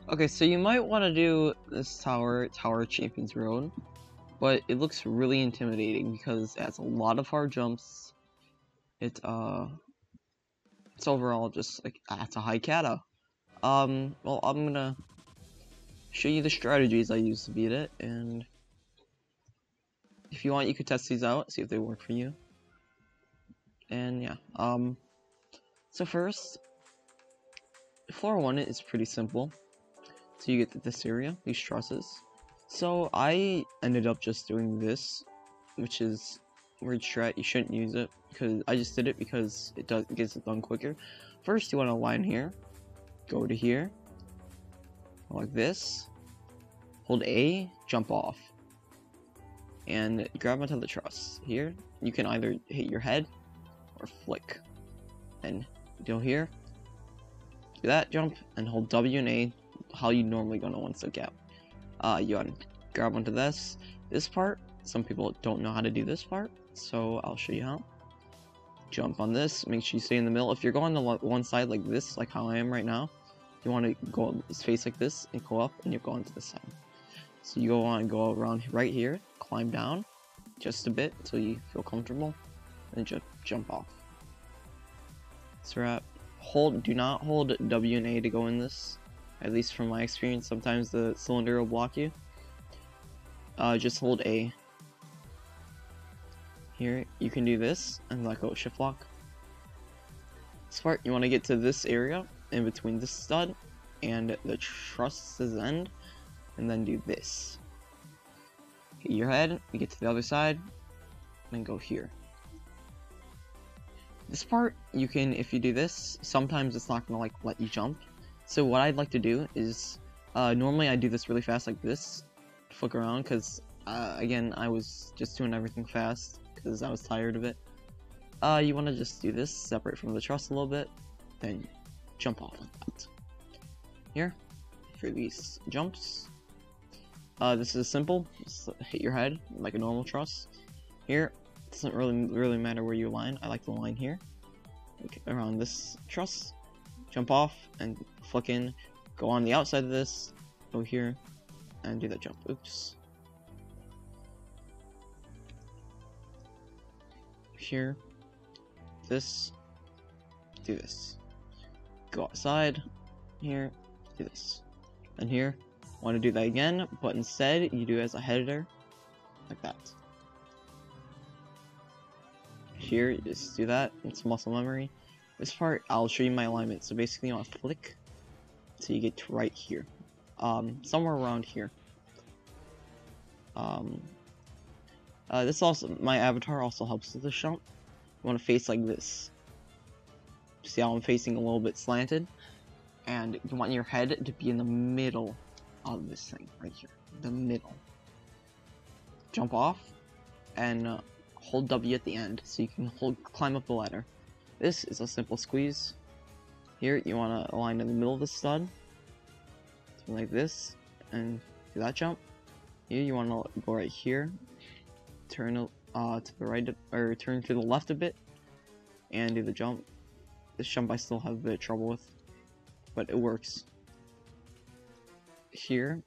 Okay, so you might want to do this Tower Champions Road, but it looks really intimidating because it has a lot of hard jumps. It's overall just like it's a high kata. Well, I'm gonna show you the strategies I use to beat it, and if you want, you could test these out, see if they work for you. And yeah, so first, floor 1 is pretty simple. So you get this area, these trusses. So I ended up just doing this, which is weird strat. You shouldn't use it because I just did it because it gets it done quicker. First, you want to line here, go to here, like this, hold A, jump off, and grab onto the truss. Here, you can either hit your head or flick, and go here, do that jump, and hold W and A, how you normally gonna once to get. You want to grab onto this part. Some people don't know how to do this part, so I'll show you how. Jump on this, make sure you stay in the middle. If you're going to one side like this, like how I am right now, you want to go face like this and go up, and you go onto this side. So you go around right here, climb down just a bit until you feel comfortable, and just jump off. So do not hold W and A to go in this. At least from my experience, sometimes the cylinder will block you. Just hold A. Here, you can do this and let go shift lock. This part, you want to get to this area in between this stud and the truss's end, and then do this. Hit your head, you get to the other side, and go here. This part, you can, if you do this, sometimes it's not gonna let you jump. So what I'd like to do is, normally I do this really fast like this, flick around, because again, I was just doing everything fast because I was tired of it. You want to just do this, separate from the truss a little bit, then jump off like that. Here, for these jumps, this is simple, just hit your head like a normal truss. Here, it doesn't really matter where you line. I like to line here, like around this truss, jump off, and flick in, go on the outside of this, go here, and do that jump. Oops. Here, this, do this. Go outside, here, do this. And here, want to do that again, but instead you do it as a header, like that. Here, you just do that, it's muscle memory. This part, I'll show you my alignment. So basically you want to flick so you get to right here. Somewhere around here. This also, my avatar also helps with the jump. You want to face like this. See how I'm facing a little bit slanted? And you want your head to be in the middle of this thing, right here. The middle. Jump off, and hold W at the end, so you can climb up the ladder. This is a simple squeeze. Here, you want to align in the middle of the stud, like this, and do that jump. Here, you want to go right here, turn to the right, or turn to the left a bit, and do the jump. This jump I still have a bit of trouble with, but it works. Here,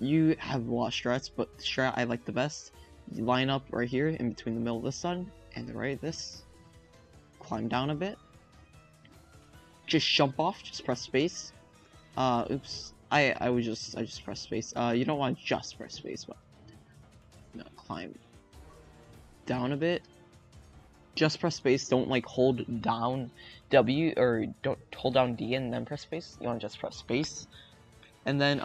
you have a lot of strats, but the strat I like the best, you line up right here in between the middle of the stud and the right of this, climb down a bit, just jump off, just press space. Oops, I just press space. You don't want to just press space, but no, climb down a bit. Just press space. Don't like hold down W, or don't hold down D and then press space. You want to just press space, and then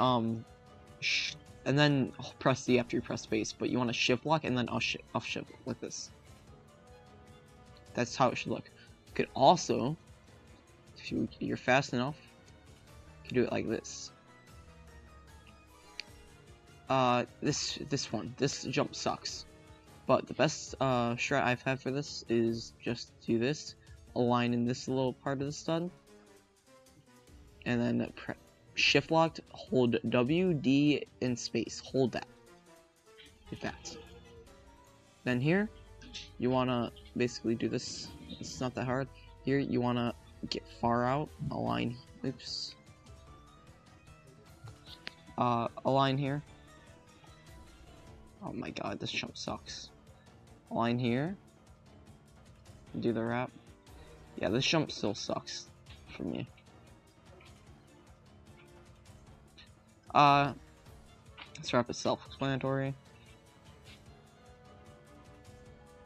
press D after you press space. But you want to shift lock and then off shift like this. That's how it should look. You could also, if you're fast enough, you can do it like this. This jump sucks, but the best strat I've had for this is just do this, align in this little part of the stud, and then shift locked, hold W, D, and space. Hold that. Hit that. Then here, you wanna basically do this. It's not that hard. Here, you wanna get far out, align. Oops. Align here. Oh my god, this jump sucks. Align here. Do the wrap. Yeah, this jump still sucks for me. This wrap is self-explanatory.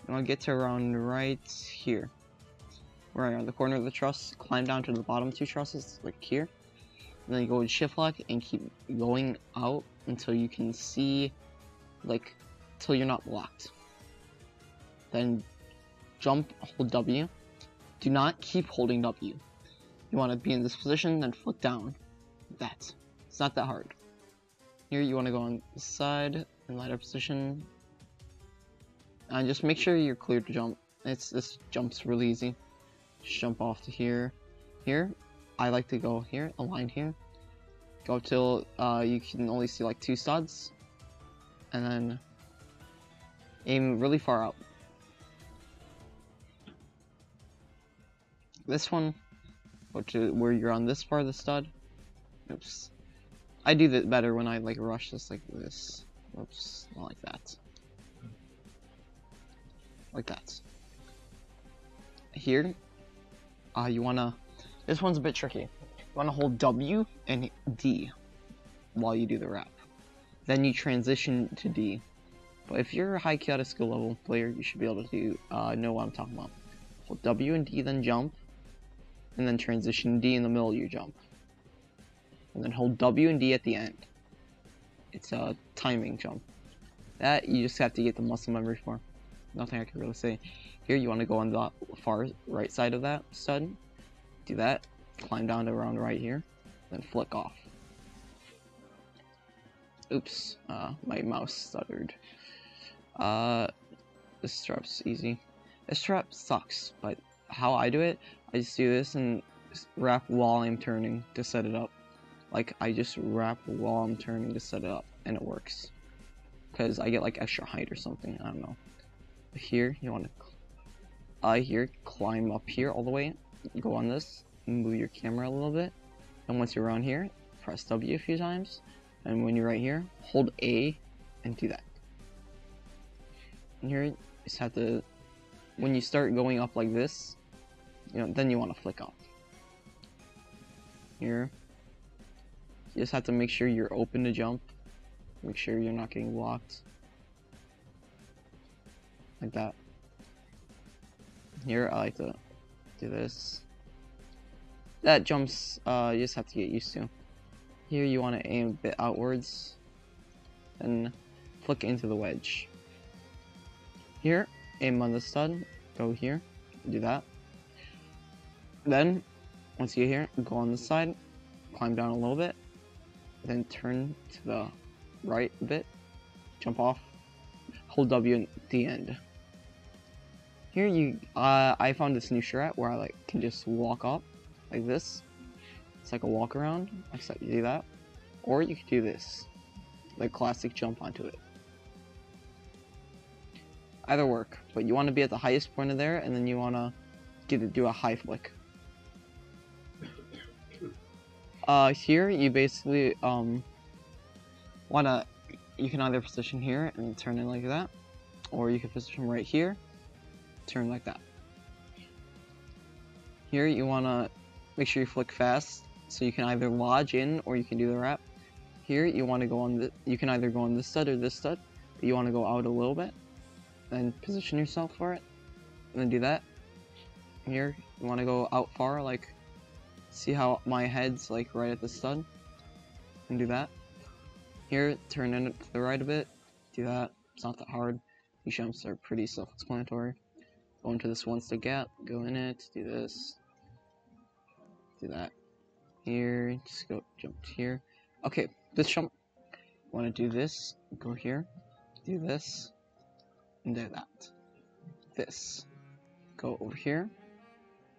And I'll get to around right here. Right on the corner of the truss, climb down to the bottom 2 trusses, like here. And then you go with shift lock and keep going out until you can see, like, till you're not blocked. Then jump, hold W. Do not keep holding W. You want to be in this position, then flick down. That. It's not that hard. Here you want to go on the side, in lighter position. And just make sure you're clear to jump. This jump's really easy. Just jump off to here. Here, I like to go here, align here. Go till you can only see like 2 studs. And then aim really far out. This one, where you're on this part of the stud. Oops. I do that better when I like rush this like this. Oops, not like that. Like that. Here, you wanna. This one's a bit tricky. You wanna hold W and D while you do the wrap. Then you transition to D. But if you're a high chaotic skill level player, you should be able to know what I'm talking about. Hold W and D, then jump, and then transition D in the middle. You jump, and then hold W and D at the end. It's a timing jump. That you just have to get the muscle memory for. Nothing I can really say. Here you want to go on the far right side of that stud. Do that. Climb down to around right here. Then flick off. Oops. My mouse stuttered. This strap's easy. This strap sucks, but how I do it, I just do this and wrap while I'm turning to set it up. Like, I just wrap while I'm turning to set it up, and it works. Because I get like extra height or something, I don't know. Here, you want to here, climb up here all the way, go on this, move your camera a little bit, and once you're around here, press W a few times, and when you're right here, hold A and do that. And here, you just have to, when you start going up like this, you know, then you want to flick off. Here, you just have to make sure you're open to jump, make sure you're not getting blocked. Like that. Here, I like to do this. That jumps, you just have to get used to. Here, you want to aim a bit outwards, and flick into the wedge. Here, aim on the stud, go here, do that. Then, once you get here, go on the side, climb down a little bit, then turn to the right a bit, jump off, hold W at the end. Here you, I found this new strat where I can just walk up like this. It's like a walk around, except you do that. Or you could do this, like classic jump onto it. Either work, but you want to be at the highest point of there, and then you want to do a high flick. Here you basically you can either position here and turn in like that, or you can position right here, turn like that. Here you want to make sure you flick fast, so you can either lodge in or you can do the wrap. Here you want to go on the, you can either go on this stud or this stud, but you want to go out a little bit, then position yourself for it, and then do that. Here you want to go out far, like see how my head's like right at the stud, and do that. Here, turn in it to the right a bit, do that. It's not that hard. These jumps are pretty self-explanatory. Go into this one stick gap, go in it, do this, do that. Here, just go jump here. Okay, this jump, want to do this, go here, do this, and do that. This, go over here,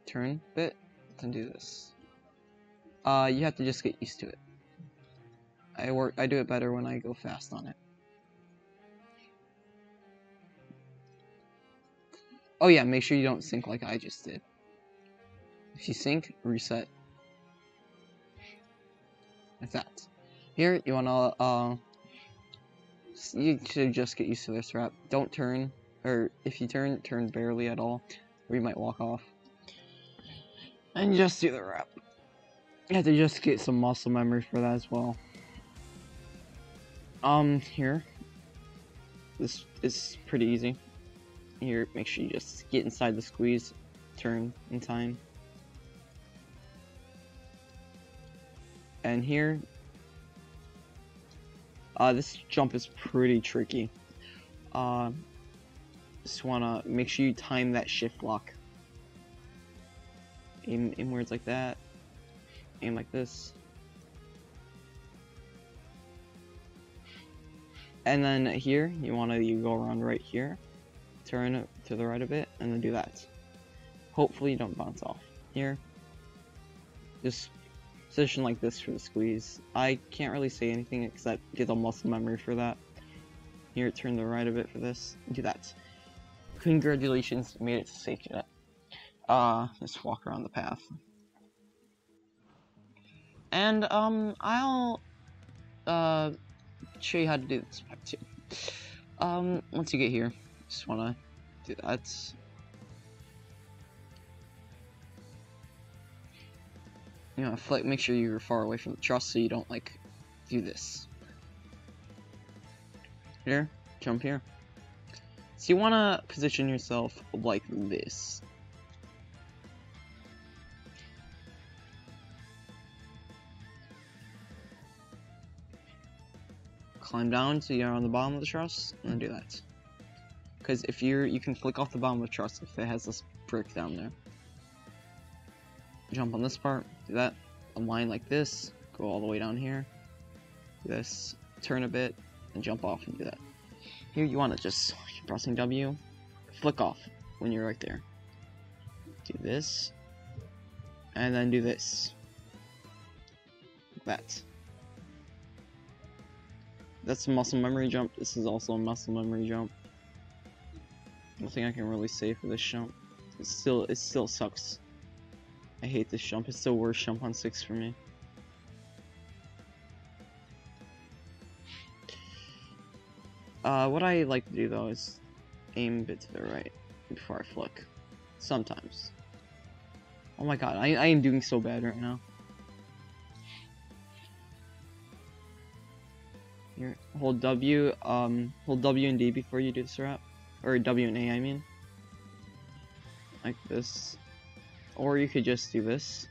turn a bit, then do this. You have to just get used to it. I do it better when I go fast on it. Oh yeah, make sure you don't sink like I just did. If you sink, reset. Like that. Here, you wanna, you should just get used to this wrap. Don't turn, or if you turn, turn barely at all, or you might walk off. And just do the wrap. You have to just get some muscle memory for that as well. Here. This is pretty easy. Here, make sure you just get inside the squeeze, turn in time. And here, this jump is pretty tricky. Just wanna make sure you time that shift lock. Aim inwards like that. Aim like this. And then here, you go around right here, turn it to the right a bit, and then do that. Hopefully you don't bounce off. Here, just position like this for the squeeze. I can't really say anything except get the muscle memory for that. Here, turn the right a bit for this, do that. Congratulations, you made it to safety net. Just walk around the path. And, I'll, show you how to do this part too. Once you get here, just wanna do that. You know, make sure you're far away from the truss so you don't, like, do this. Here, jump here. So you wanna position yourself like this. Climb down so you're on the bottom of the truss, and then do that. Because if you can flick off the bottom of the truss if it has this brick down there. Jump on this part, do that. A line like this, go all the way down here. Do this, turn a bit, and jump off and do that. Here you want to just keep pressing W, flick off when you're right there. Do this, and then do this. Like that. That's a muscle memory jump. This is also a muscle memory jump. Nothing I can really say for this jump. It still sucks. I hate this jump. It's the worst jump on 6 for me. What I like to do though is aim a bit to the right before I flick. Sometimes. Oh my god, I am doing so bad right now. Here, hold W and D before you do this wrap. Or W and A, I mean. Like this. Or you could just do this.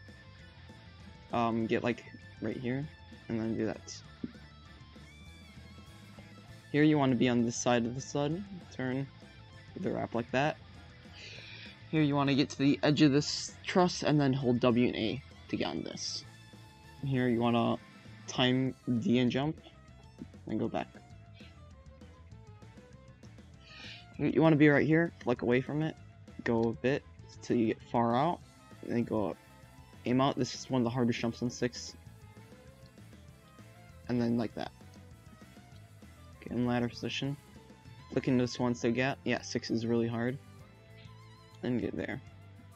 Get like right here, and then do that. Here you want to be on this side of the stud. Turn the wrap like that. Here you want to get to the edge of this truss, and then hold W and A to get on this. Here you want to time D and jump, and go back. You want to be right here, flick away from it, go a bit till you get far out, and then go up. Aim out. This is one of the hardest jumps on 6. And then like that. Get in ladder position. Flick into this one to get. Yeah, 6 is really hard. And get there.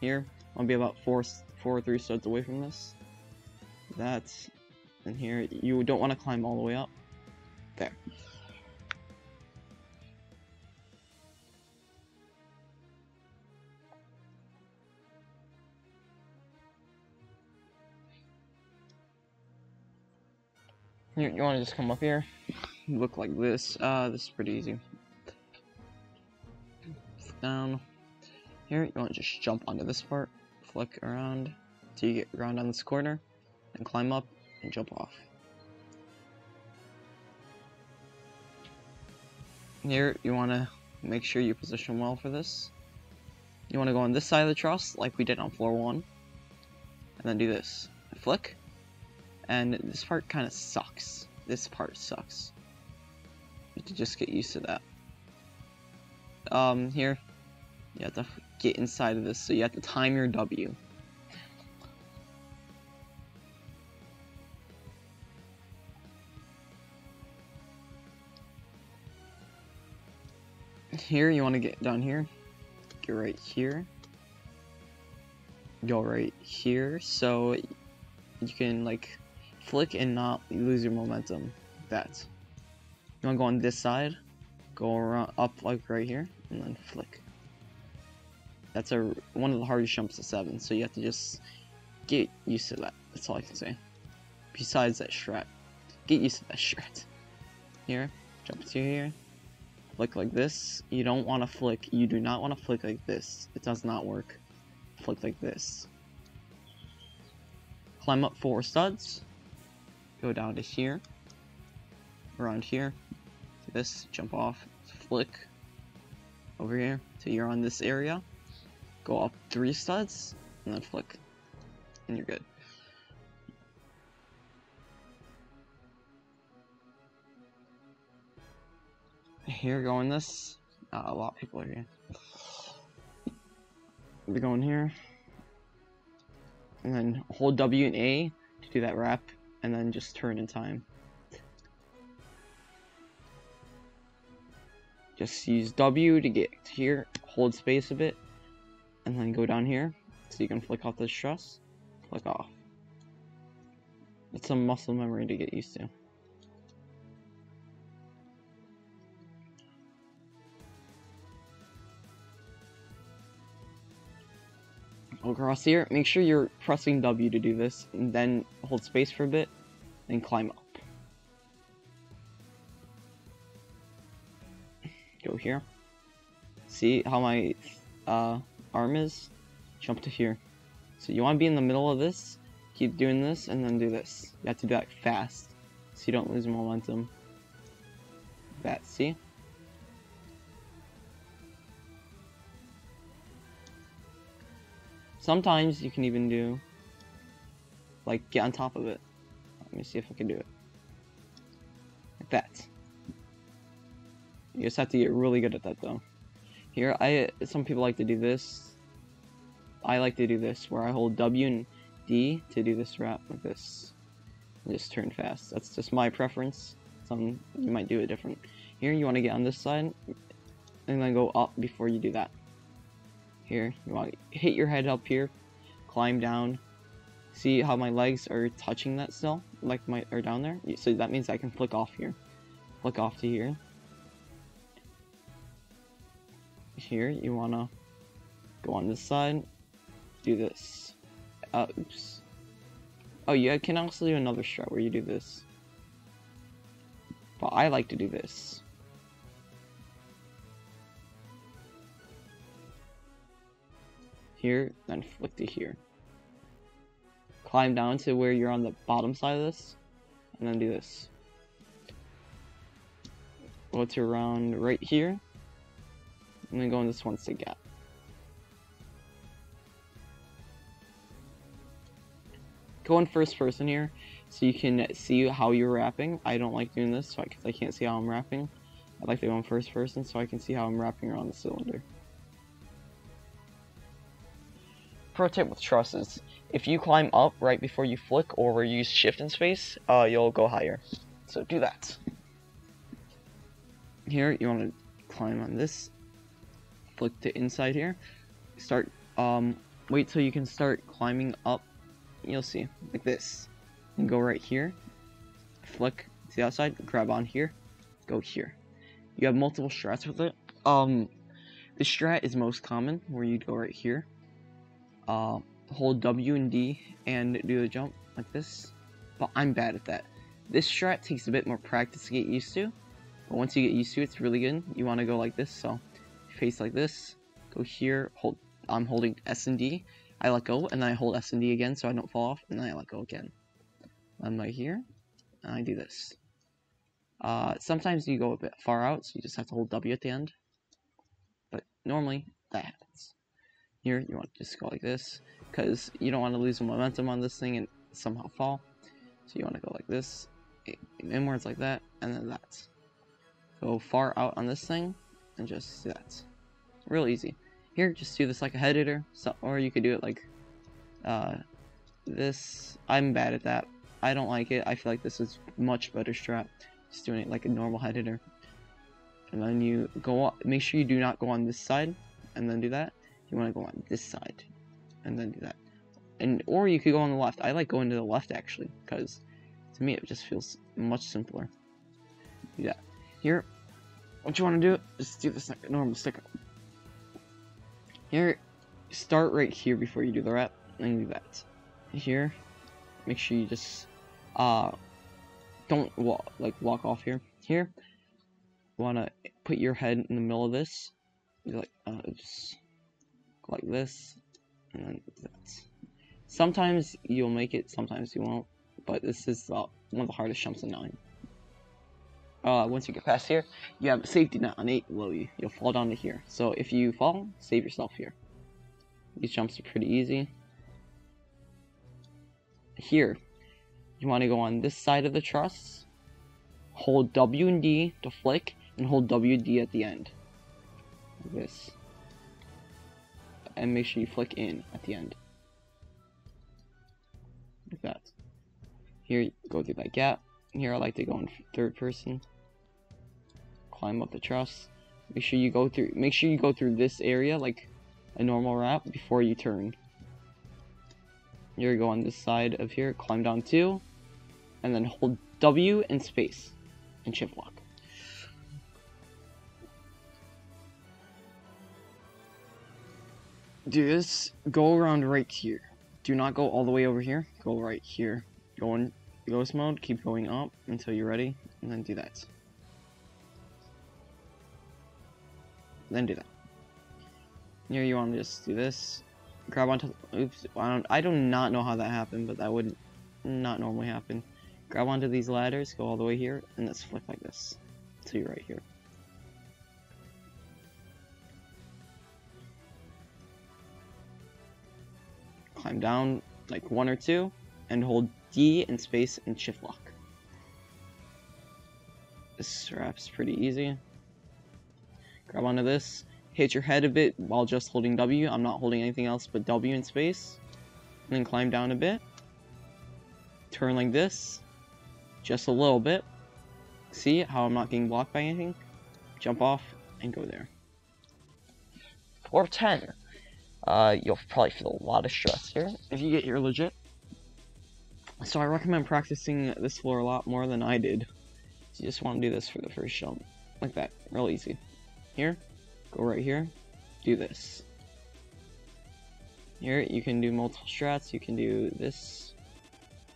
Here, I'll be about 4 or 3 studs away from this. That's. And here, you don't want to climb all the way up. There. You want to just come up here, look like this. This is pretty easy. Down here, you want to just jump onto this part, flick around till you get around on this corner, and climb up and jump off. Here, you want to make sure you position well for this. You want to go on this side of the truss, like we did on floor 1, and then do this. Flick. And this part kind of sucks. This part sucks. You have to just get used to that. Here, you have to get inside of this, so you have to time your W. Here, you want to get down here. Get right here. Go right here, so you can, like, flick and not lose your momentum. That. You want to go on this side, go around up like right here, and then flick. That's one of the hardest jumps to 7, so you have to just get used to that. That's all I can say. Besides that strat, get used to that strat. Here, jump to here, flick like this. You don't want to flick. You do not want to flick like this. It does not work. Flick like this. Climb up 4 studs. Go down to here. Around here. Do this. Jump off. Flick. Over here. Till you're on this area. Go up 3 studs. And then flick. And you're good. Here, going this. A lot of people are here. We're going here. And then hold W and A to do that wrap. And then just turn in time. Just use W to get to here. Hold space a bit. And then go down here. So you can flick off the stress. Flick off. It's some muscle memory to get used to. Across here, make sure you're pressing W to do this, and then hold space for a bit, and climb up. Go here. See how my arm is? Jump to here. So you want to be in the middle of this, keep doing this, and then do this. You have to do that fast, so you don't lose momentum. That, see? Sometimes you can even do, like, get on top of it. Let me see if I can do it. Like that. You just have to get really good at that, though. Here, some people like to do this. I like to do this, where I hold W and D to do this wrap like this. And just turn fast. That's just my preference. Some, you might do it different. Here, you want to get on this side, and then go up before you do that. Here, you want to hit your head up here, climb down. See how my legs are touching that still? Like are down there? So that means I can flick off here. Flick off to here. Here, you want to go on this side, do this. Oops. Oh, you can also do another strat where you do this. But I like to do this. Here, then flick to here. Climb down to where you're on the bottom side of this, and then do this. Go to around right here, and then go in this one stick gap. Go in first person here, so you can see how you're wrapping. I don't like doing this, because I can't see how I'm wrapping. I like to go in first person, so I can see how I'm wrapping around the cylinder. Pro tip with trusses: if you climb up right before you flick or use shift in space, you'll go higher. So do that. Here, you want to climb on this, flick to inside here, start, wait till you can start climbing up, you'll see, like this, and go right here, flick to the outside, grab on here, go here. You have multiple strats with it. The strat is most common, where you'd go right here, hold W and D and do the jump like this, but I'm bad at that. This strat takes a bit more practice to get used to, but once you get used to it, it's really good. You want to go like this, so face like this, go here, I'm holding S and D, I let go, and then I hold S and D again so I don't fall off, and then I let go again. I'm right here, and I do this. Sometimes you go a bit far out, so you just have to hold W at the end, but normally that happens. Here, you want to just go like this, because you don't want to lose momentum on this thing and somehow fall. So you want to go like this, inwards like that, and then that. Go far out on this thing, and just do that. Real easy. Here, just do this like a head hitter, or you could do it like this. I'm bad at that. I don't like it. I feel like this is much better strat. Just doing it like a normal head hitter. And then you go up, make sure you do not go on this side, and then do that. You want to go on this side, and then do that. Or you could go on the left. I like going to the left, actually, because To me, it just feels much simpler. Yeah. Here, what you want to do is do this like a normal sticker. Here, start right here before you do the wrap, and do that. Here, make sure you just don't walk off here. Here, you wanna put your head in the middle of this, just like this, and then that. Sometimes you'll make it, sometimes you won't, but this is one of the hardest jumps in 9. Once you get past here, you have a safety net on 8 below you. You'll fall down to here. So if you fall, save yourself here. These jumps are pretty easy. Here, you want to go on this side of the truss, hold W and D to flick, and hold W and D at the end. Like this. And make sure you flick in at the end. Like that. Here, go through that gap. Here, I like to go in third person. Climb up the truss. Make sure you go through this area like a normal wrap before you turn. Here, go on this side of here, climb down 2, and then hold W and space and shift lock. Do this, go around right here. Do not go all the way over here, go right here. Go in ghost mode, keep going up until you're ready, and then do that. Then do that. Here you want to just do this. Grab onto. Oops, I do not know how that happened, but that would not normally happen. Grab onto these ladders, go all the way here, and let's flick like this until you're right here. Climb down like 1 or 2, and hold D and space and shift lock. This wrap's pretty easy. Grab onto this, hit your head a bit while just holding W. I'm not holding anything else but W and space. And then climb down a bit. Turn like this, just a little bit. See how I'm not getting blocked by anything? Jump off and go there. 4 of 10. You'll probably feel a lot of stress here if you get here legit. So I recommend practicing this floor a lot more than I did. So you just want to do this for the first jump. Like that, real easy. Here, go right here, do this. Here, you can do multiple strats. You can do this,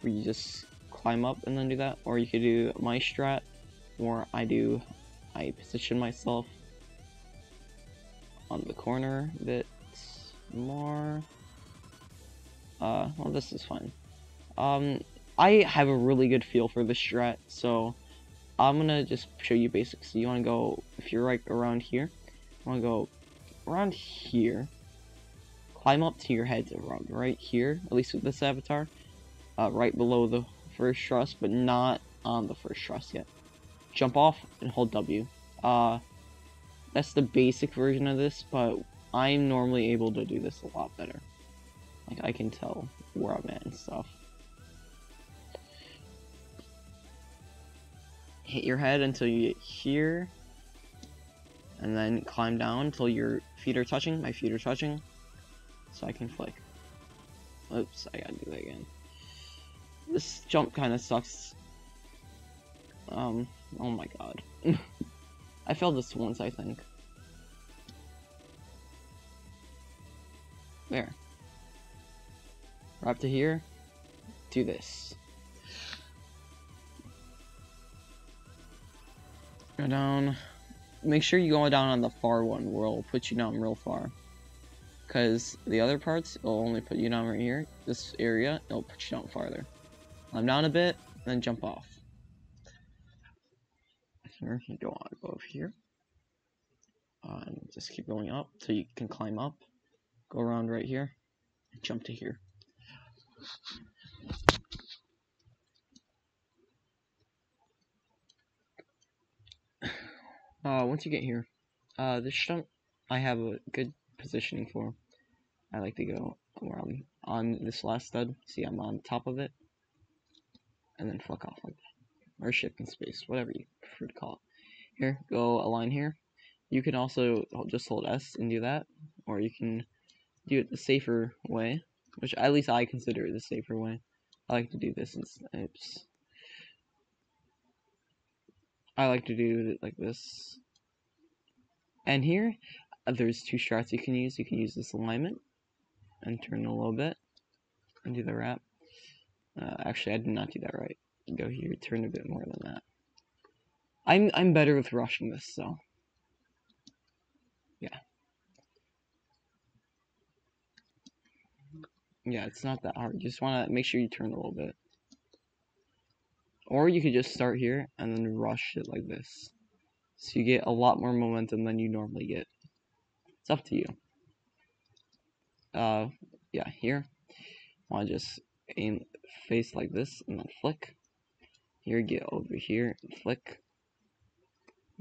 where you just climb up and then do that. Or you could do my strat, where I position myself on the corner a bit more. Well, this is fine. I have a really good feel for this strat, so I'm gonna just show you basics. So you wanna go, if you're right around here, you wanna go around here, climb up to your head around right here, at least with this avatar, right below the first truss, but not on the first truss yet. Jump off and hold W. That's the basic version of this, but I'm normally able to do this a lot better. Like, I can tell where I'm at and stuff. Hit your head until you get here, and then climb down until your feet are touching. My feet are touching, so I can flick. Oops, I gotta do that again. This jump kind of sucks. Oh my god. I failed this once, I think. There. Wrap to here. Do this. Go down. Make sure you go down on the far one, where it'll put you down real far. Because the other parts, it'll only put you down right here. This area, it'll put you down farther. Climb down a bit, then jump off. Here, you go over here. And just keep going up till you can climb up. Go around right here. And jump to here. Once you get here, this jump I have a good positioning for. I like to go around on this last stud. See, I'm on top of it, and then fuck off like that, or shift in space, whatever you prefer to call it. Here, go a line here. You can also just hold S and do that, or you can do it the safer way, which at least I consider the safer way. I like to do this in snipes. I like to do it like this. And here, there's two strats you can use. You can use this alignment and turn a little bit and do the wrap. Actually, I did not do that right. Go here, turn a bit more than that. I'm better with rushing this, so yeah. Yeah, it's not that hard. You just want to make sure you turn a little bit. Or you could just start here and then rush it like this. So you get a lot more momentum than you normally get. It's up to you. Yeah, here. Want to just aim face like this and then flick. Here, get over here and flick.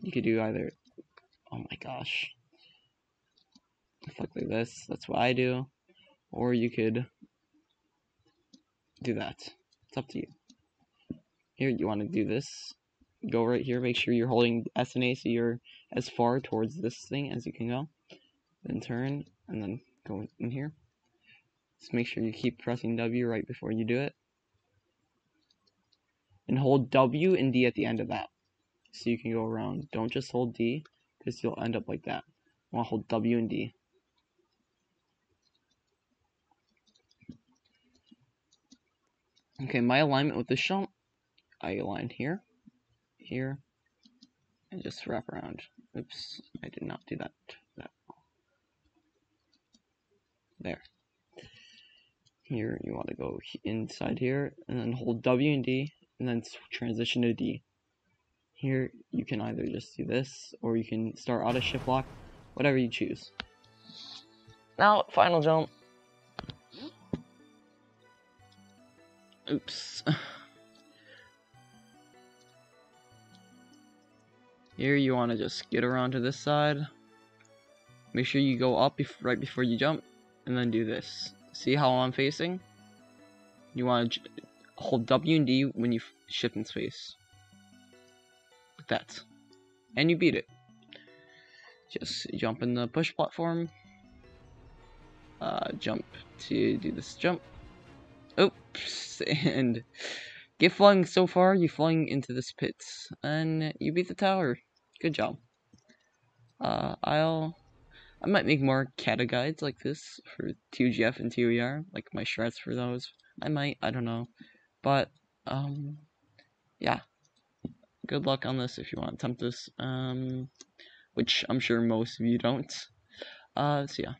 You could do either, oh my gosh, flick like this. That's what I do. Or you could do that. It's up to you. Here, you want to do this. Go right here. Make sure you're holding S and A so you're as far towards this thing as you can go. Then turn and then go in here. Just make sure you keep pressing W right before you do it. And hold W and D at the end of that. So you can go around. Don't just hold D, because you'll end up like that. You want to hold W and D. Okay, my alignment with this jump, I align here, here, and just wrap around. Oops, I did not do that. There. Here, you want to go inside here, and then hold W and D, and then transition to D. Here, you can either just do this, or you can start auto shift lock, whatever you choose. Now, final jump. Oops. Here, you want to just get around to this side. Make sure you go up right before you jump, and then do this. See how I'm facing? You want to hold W and D when you shift in space. Like that. And you beat it. Just jump in the push platform. Jump to do this jump. Oops. And get flying so far, you're flying into this pit. And you beat the tower. Good job. I might make more kata guides like this for TOGF and TOER, like my strats for those. I don't know. But, yeah. Good luck on this if you want to attempt this, which I'm sure most of you don't. So yeah.